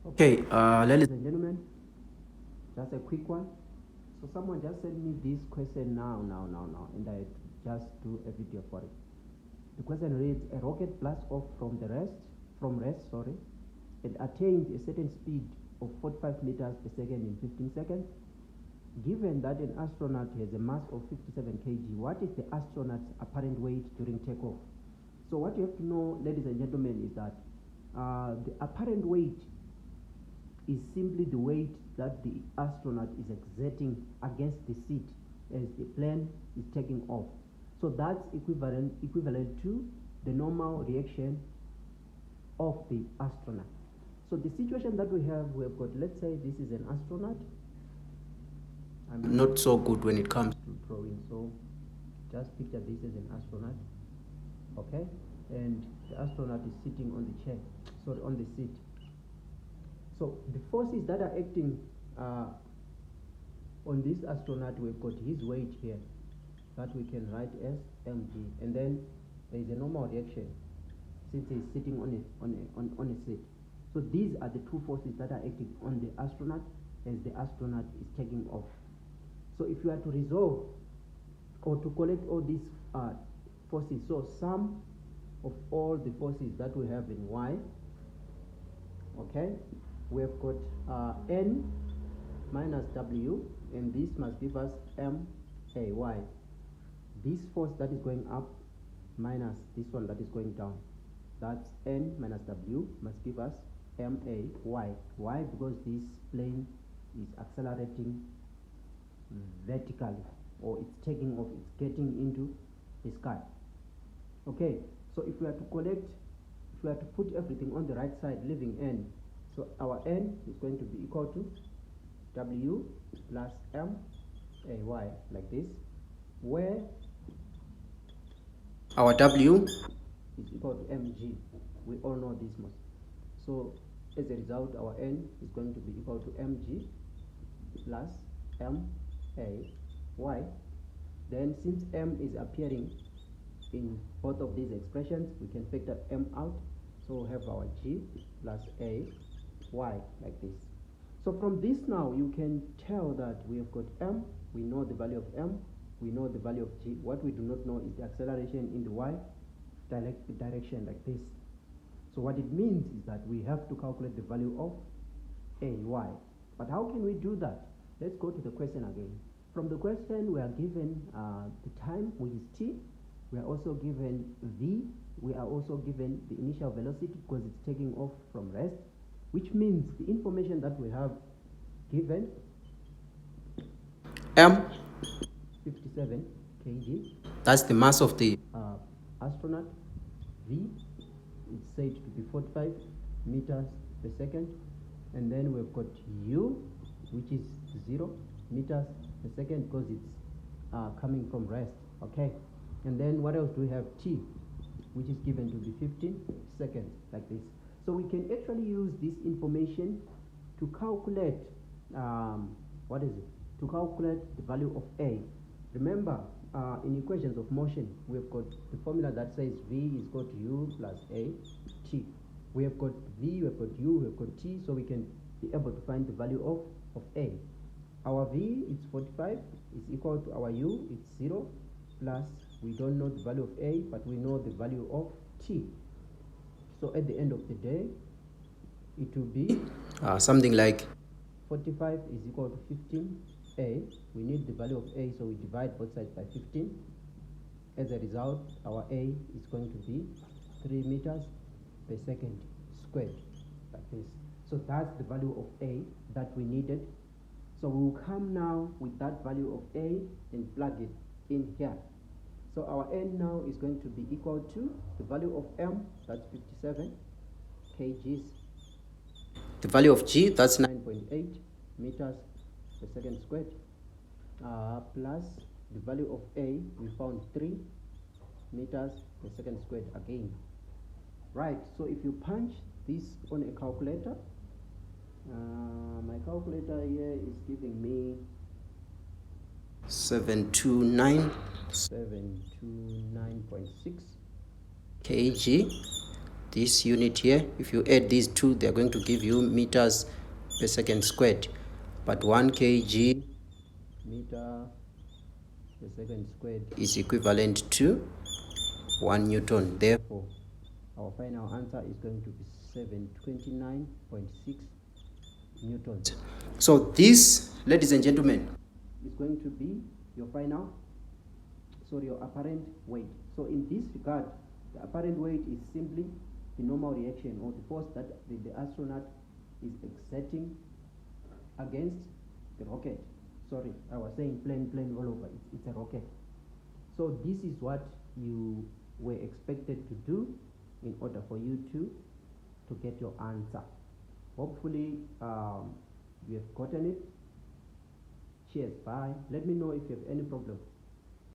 Okay, ladies and gentlemen, just a quick one. So someone just sent me this question now, and I just do a video for it. The question reads: a rocket blasts off from rest, it attains a certain speed of 45 meters per second in 15 seconds. Given that an astronaut has a mass of 57 kg, what is the astronaut's apparent weight during takeoff? So what you have to know, ladies and gentlemen, is that the apparent weight is simply the weight that the astronaut is exerting against the seat as the plane is taking off. So that's equivalent to the normal reaction of the astronaut. So the situation that we have got, let's say this is an astronaut. I'm not so good when it comes to drawing, so just picture this as an astronaut, okay? And the astronaut is sitting on the seat. So the forces that are acting on this astronaut, we've got his weight here that we can write as mg, and then there is a normal reaction since he's sitting on a seat. So these are the two forces that are acting on the astronaut as the astronaut is taking off. So if you are to resolve or to collect all these forces, so sum of all the forces that we have in y, okay, we have got n minus w, and this must give us m a y. This force that is going up minus this one that is going down, that's n minus w, must give us m a y. Why? Because this plane is accelerating vertically, or it's taking off, it's getting into the sky. Okay, so if we are to put everything on the right side, leaving n, so our n is going to be equal to w plus m a y, like this, where our w is equal to mg. We all know this much. So as a result, our n is going to be equal to mg plus m a y. Then since m is appearing in both of these expressions, we can factor m out, so we have our g plus a y, like this. So from this now, you can tell that we have got m, we know the value of m, we know the value of g. What we do not know is the acceleration in the y direction, like this. So what it means is that we have to calculate the value of a y. But how can we do that? Let's go to the question again. From the question, we are given the time, which is t. We are also given v. We are also given the initial velocity because it's taking off from rest, which means the information that we have given, m 57 kg, that's the mass of the astronaut. V is said to be 45 meters per second, and then we've got u, which is 0 meters per second because it's coming from rest, okay? And then what else do we have? T, which is given to be 15 seconds, like this. So we can actually use this information to calculate to calculate the value of a. Remember, in equations of motion, we've got the formula that says v is equal to u plus a t. We have got v, we have got u, we have got t, so we can be able to find the value of a. Our v is 45, is equal to our u, it's 0, plus we don't know the value of a, but we know the value of t. So at the end of the day, it will be something like 45 is equal to 15a. We need the value of a, so we divide both sides by 15. As a result, our a is going to be 3 meters per second squared, like this. So that's the value of a that we needed. So we will come now with that value of a and plug it in here. So our n now is going to be equal to the value of m, that's 57 kgs. The value of g, that's 9.8 meters per second squared, plus the value of a, we found 3 meters per second squared again. Right, so if you punch this on a calculator, my calculator here is giving me 729.6 kg. this unit here. If you add these two, they're going to give you meters per second squared, but 1 kg meter per second squared is equivalent to 1 newton. Therefore, our final answer is going to be 729.6 newtons. So this, ladies and gentlemen, is going to be your your apparent weight. So in this regard, the apparent weight is simply the normal reaction or the force that the astronaut is exerting against the rocket. Sorry, I was saying plane all over. It's a rocket. So this is what you were expected to do in order for you to get your answer. Hopefully you have gotten it. Cheers, bye. Let me know if you have any problem.